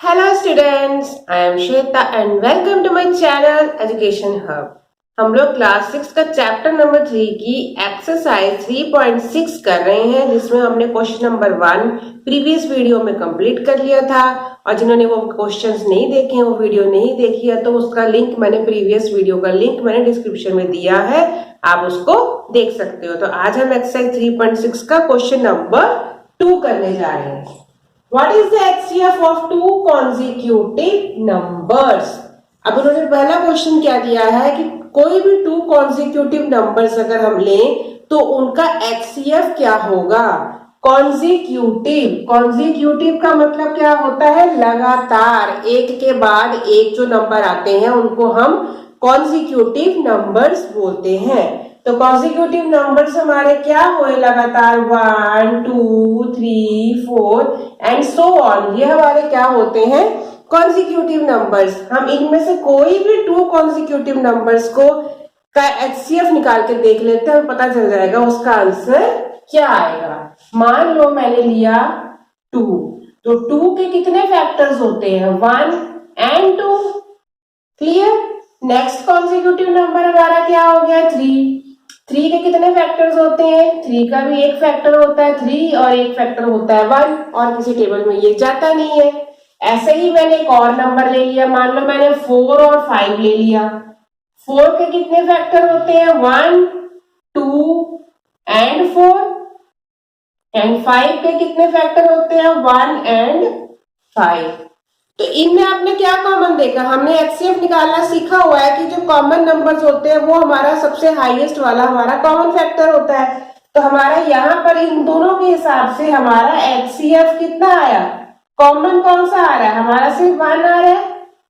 Hello students, I am Shweta and welcome to my channel Education Hub. हम लोग class 6 का chapter number 3 की exercise 3.6 कर रहे हैं, जिसमें हमने क्वेश्चन नंबर 1 प्रीवियस वीडियो में कंप्लीट कर लिया था। और जिन्होंने वो क्वेश्चंस नहीं देखे हैं, वो वीडियो नहीं देखी है, तो उसका लिंक मैंने प्रीवियस वीडियो का लिंक मैंने डिस्क्रिप्शन में दिया है, आप उसको देख सकते हो। तो आज हम एक्सरसाइज 3.6 का क्वेश्चन नंबर 2 करने जा रहे हैं। What is the HCF of two consecutive numbers? अब उन्होंने पहला क्वेश्चन क्या दिया है कि कोई भी टू कॉन्जिक्यूटिव नंबर्स अगर हम लें तो उनका HCF क्या होगा। कॉन्जिक्यूटिव, कॉन्जिक्यूटिव का मतलब क्या होता है, लगातार एक के बाद एक जो नंबर आते हैं उनको हम कॉन्जिक्यूटिव नंबर्स बोलते हैं। तो कॉन्जिक्यूटिव नंबर्स हमारे क्या हुए, लगातार 1 2 3 4 एंड सो ऑन, ये हमारे क्या होते हैं, कॉन्जिक्यूटिव नंबर्स। हम इनमें से कोई भी टू कॉन्जिक्यूटिव नंबर्स को का HCF निकाल के देख लेते हैं, पता चल जाएगा उसका आंसर क्या आएगा। मान लो मैंने लिया 2, तो 2 के कितने फैक्टर्स होते हैं, 1 and 2। Clear. Next consecutive number हमारा क्या हो गया, 3 के कितने फैक्टर्स होते हैं, 3 का भी एक फैक्टर होता है 3 और एक फैक्टर होता है 1, और किसी टेबल में ये जाता नहीं है। ऐसे ही मैंने एक और नंबर ले लिया, मान लो मैंने 4 और 5 ले लिया। 4 के कितने फैक्टर होते हैं, 1 2 एंड 4, एंड 5 के कितने फैक्टर होते हैं, 1 एंड 5। तो इनमें आपने क्या कॉमन देखा, हमने HCF निकालना सीखा हुआ है कि जो कॉमन नंबर्स होते हैं वो हमारा सबसे हाईएस्ट वाला हमारा कॉमन फैक्टर होता है। तो हमारा यहाँ पर इन दोनों के हिसाब से हमारा HCF कितना आया, कॉमन कौन सा आ रहा है, हमारा सिर्फ 1 आ रहा है,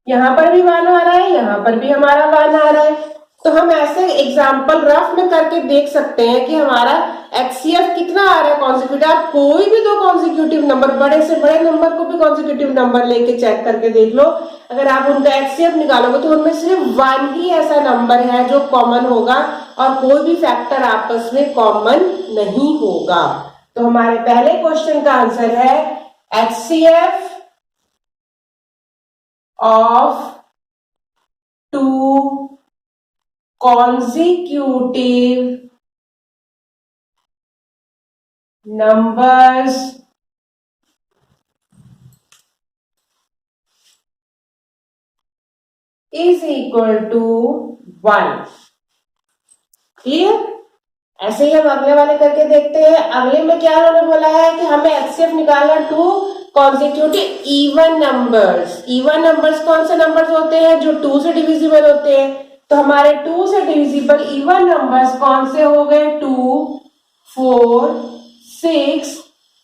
यहाँ पर भी 1 आ रहा है, यहाँ पर भी हमारा 1 आ रहा है। तो हम ऐसे एग्जाम्पल रफ में करके देख सकते हैं कि हमारा HCF कितना आ रहा है कॉन्जिक्यूटिव। आप कोई भी दो कॉन्जिक्यूटिव नंबर, बड़े से बड़े नंबर को भी कॉन्जिक्यूटिव नंबर लेके चेक करके देख लो, अगर आप उनका HCF निकालोगे तो उनमें सिर्फ 1 ही ऐसा नंबर है जो कॉमन होगा और कोई भी फैक्टर आपस में कॉमन नहीं होगा। तो हमारे पहले क्वेश्चन का आंसर है HCF of two consecutive numbers is equal to 1। Clear. ऐसे ही हम अगले वाले करके देखते हैं। अगले में क्या उन्होंने बोला है कि हमें HCF निकालना two consecutive even numbers. Even numbers कौन से नंबर्स होते हैं, जो 2 से डिविजिबल होते हैं। तो हमारे 2 से डिविजिबल इवन नंबर्स कौन से हो गए, 2 4 6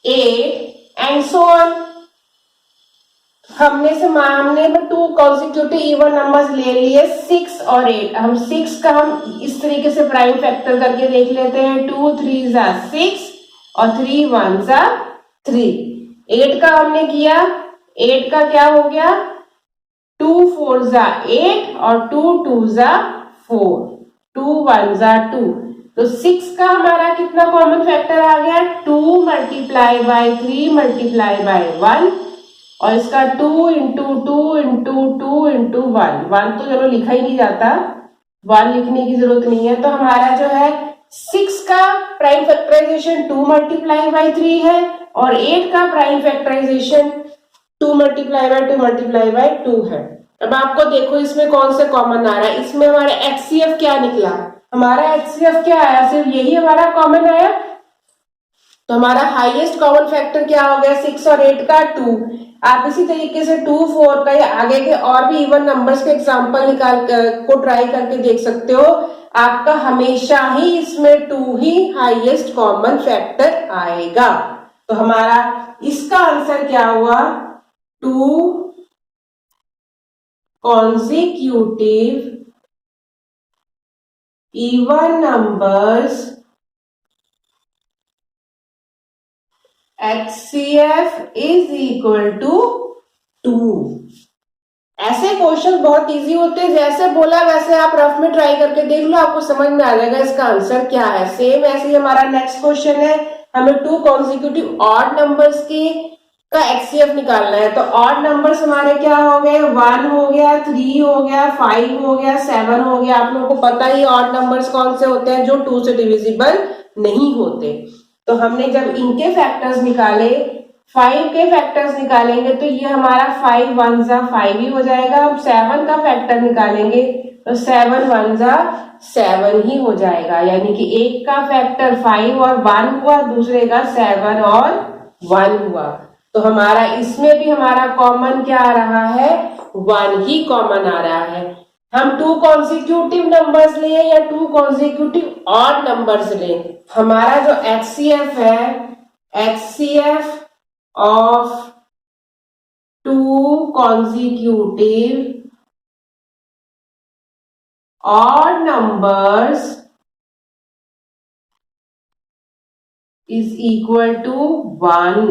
8 एंड सो ऑन। हमने टू कॉन्जिक्यूटिव इवन नंबर्स ले लिए 6 और 8। हम 6 का हम इस तरीके से प्राइम फैक्टर करके देख लेते हैं, 2 3 जा 6 और 3 1 जा 3। 8 का हमने किया, 8 का क्या हो गया, 2 4 जा 8 और 2 2 जा 4, 2 1 जा 2। तो 6 का हमारा कितना कॉमन फैक्टर आ गया, 2 मल्टीप्लाई बाय 3 मल्टीप्लाई बाय 1, और इसका 2 इंटू 2 इंटू 2 इंटू 1। 1 तो चलो लिखा ही नहीं जाता, 1 लिखने की जरूरत नहीं है। तो हमारा जो है 6 का प्राइम फैक्टराइजेशन 2 मल्टीप्लाई बाय 3 है, और 8 का prime factorisation 2 multiply by 2 multiply by 2 है। अब आपको देखो इसमें कौन से कॉमन आ रहा है। इसमें हमारा HCF क्या निकला, हमारा HCF क्या आया, सिर्फ यही हमारा कॉमन आया। तो हमारा हाईएस्ट कॉमन फैक्टर क्या हो गया, 6 और 8 का 2। आप इसी तरीके से 2 4 का या आगे के और भी इवन नंबर्स के एग्जांपल निकाल को ट्राई करके देख सकते हो। आपका हमेशा ही इसमें 2 ही हाईएस्ट कॉमन फैक्टर आएगा। तो हमारा इसका आंसर क्या हुआ, 2 consecutive even numbers HCF is equal to 2। ऐसे क्वेश्चन बहुत इजी होते हैं, जैसे बोला वैसे आप रफ में ट्राई करके देख लो, आपको समझ में आ जाएगा इसका आंसर क्या है। सेम ऐसे ही हमारा नेक्स्ट क्वेश्चन है, हमें टू कॉन्जिक्यूटिव ऑड नंबर्स की का HCF निकालना है। तो ऑड नंबर्स हमारे क्या हो गए, 1 हो गया, 3 हो गया, 5 हो गया, 7 हो गया। आप लोगों को पता ही ऑड नंबर्स कौन से होते हैं, जो 2 से डिविजिबल नहीं होते। तो हमने जब इनके फैक्टर्स निकाले, 5 के फैक्टर्स निकालेंगे तो ये हमारा 5 1 जा 5 ही हो जाएगा। अब 7 का फैक्टर निकालेंगे तो 7 1 जा 7 ही हो जाएगा। यानी कि एक का फैक्टर 5 और 1 हुआ, दूसरे का 7 और 1 हुआ। तो हमारा इसमें भी हमारा कॉमन क्या आ रहा है, 1 ही कॉमन आ रहा है। हम 2 कॉन्सिक्यूटिव नंबर्स लें या 2 कॉन्सिक्यूटिव ऑड नंबर्स लें, हमारा जो HCF है, HCF of 2 consecutive odd numbers is equal to 1।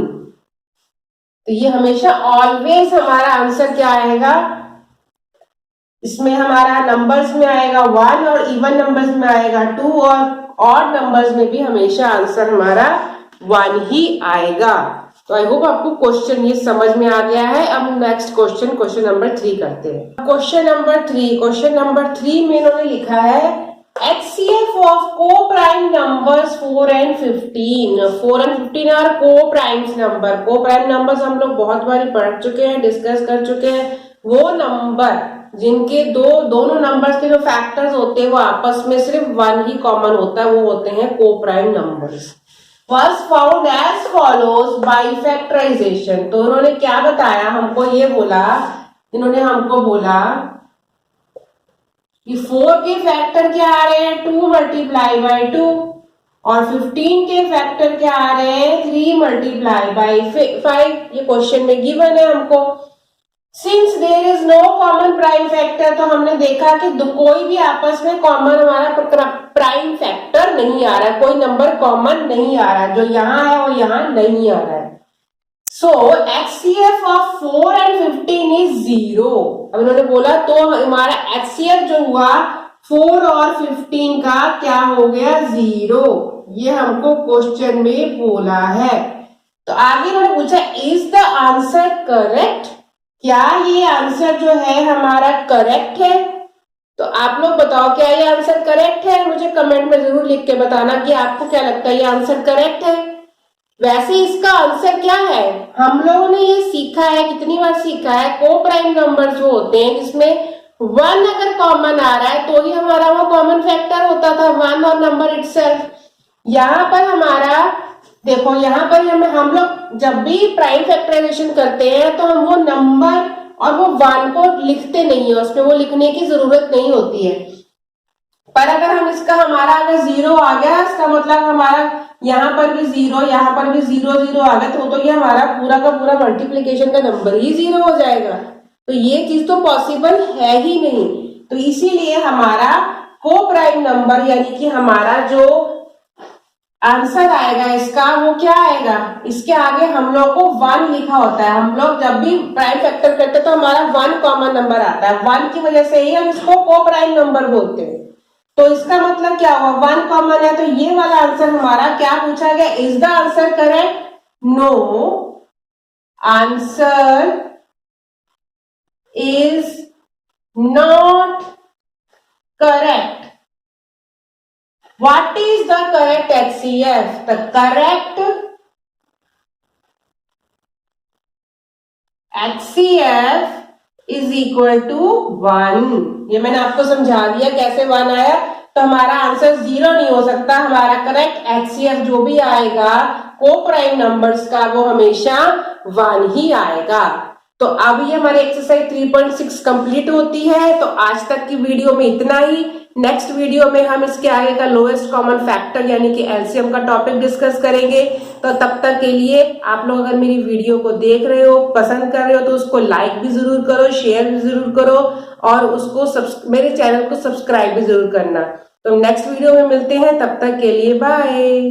तो ये हमेशा ऑलवेज हमारा आंसर क्या आएगा, इसमें हमारा नंबर्स में आएगा 1 और इवन नंबर्स में आएगा 2 और ऑड नंबर्स में भी हमेशा आंसर हमारा 1 ही आएगा। तो आई होप आपको क्वेश्चन ये समझ में आ गया है। अब नेक्स्ट क्वेश्चन नंबर 3 करते हैं। क्वेश्चन नंबर 3 में इन्होंने लिखा है HCF of coprime numbers 4 and 15। 4 and 15 are coprimes number. Coprime numbers हम लोग बहुत बार पढ़ चुके हैं, डिस्कस कर चुके हैं। वो नंबर जिनके दोनों नंबर्स के जो फैक्टर्स होते हैं वो आपस में सिर्फ 1 ही कॉमन होता है, वो होते हैं को prime numbers. was found as follows by factorization। तो उन्होंने क्या बताया, हमको ये बोला, इन्होंने हमको बोला कि 4 के फैक्टर क्या आ रहे हैं, 2 मल्टीप्लाई बाई 2 और 15 के फैक्टर क्या आ रहे हैं, 3 मल्टीप्लाई बाई 5। ये क्वेश्चन में गिवन है हमको। Since there is no common prime factor, तो हमने देखा कि कोई भी आपस में कॉमन हमारा प्राइम फैक्टर नहीं आ रहा है, कोई नंबर कॉमन नहीं आ रहा है, जो यहाँ है वो यहाँ नहीं आ रहा है। सो HCF ऑफ 4 and 15 इज 0। अब इन्होंने बोला तो हमारा HCF जो हुआ 4 और 15 का क्या हो गया, 0। ये हमको क्वेश्चन में बोला है। तो आगे इन्होंने पूछा इज द आंसर करेक्ट, क्या ये आंसर जो है हमारा करेक्ट है। तो आप लोग बताओ क्या ये आंसर करेक्ट है, मुझे कमेंट में जरूर लिख के बताना कि आपको क्या लगता है ये आंसर करेक्ट है। वैसे इसका आंसर क्या है, हम लोगों ने ये सीखा है, कितनी बार सीखा है, को प्राइम नंबर्स वो होते हैं जिसमें 1 अगर कॉमन आ रहा है तो ही हमारा वो कॉमन फैक्टर होता था, 1 और नंबर इटसेल्फ। यहाँ पर हमारा देखो, यहाँ पर हम लोग जब भी प्राइम फैक्टराइजेशन करते हैं तो हम वो नंबर और वो 1 को लिखते नहीं है, उसमें वो लिखने की जरूरत नहीं होती है। पर अगर हम इसका हमारा अगर 0 आ गया, इसका मतलब हमारा यहाँ पर भी 0, यहाँ पर भी 0 0 आ गया, तो ये हमारा पूरा का पूरा मल्टीप्लीकेशन का नंबर ही 0 हो जाएगा। तो ये चीज तो पॉसिबल है ही नहीं। तो इसीलिए हमारा को प्राइम नंबर यानी कि हमारा जो आंसर आएगा इसका वो क्या आएगा, इसके आगे हम लोग को 1 लिखा होता है। हम लोग जब भी प्राइम फैक्टर करते हैं तो हमारा 1 कॉमन नंबर आता है, 1 की वजह से ही हम इसको को प्राइम नंबर बोलते हैं। तो इसका मतलब क्या हुआ, 1 कॉमन है, तो ये वाला आंसर हमारा क्या पूछा गया, is the answer correct, no, answer is not correct. What is the correct HCF? The correct HCF is equal to 1। ये मैंने आपको समझा दिया कैसे 1 आया। तो हमारा आंसर 0 नहीं हो सकता, हमारा करेक्ट HCF जो भी आएगा को प्राइम नंबर्स का वो हमेशा 1 ही आएगा। तो अब ये हमारी एक्सरसाइज 3.6 कंप्लीट होती है। तो आज तक की वीडियो में इतना ही। नेक्स्ट वीडियो में हम इसके आगे का लोएस्ट कॉमन फैक्टर यानी कि एलसीएम का टॉपिक डिस्कस करेंगे। तो तब तक के लिए आप लोग अगर मेरी वीडियो को देख रहे हो, पसंद कर रहे हो, तो उसको लाइक भी जरूर करो, शेयर भी जरूर करो और उसको मेरे चैनल को सब्सक्राइब भी जरूर करना। तो नेक्स्ट वीडियो में मिलते हैं, तब तक के लिए बाय।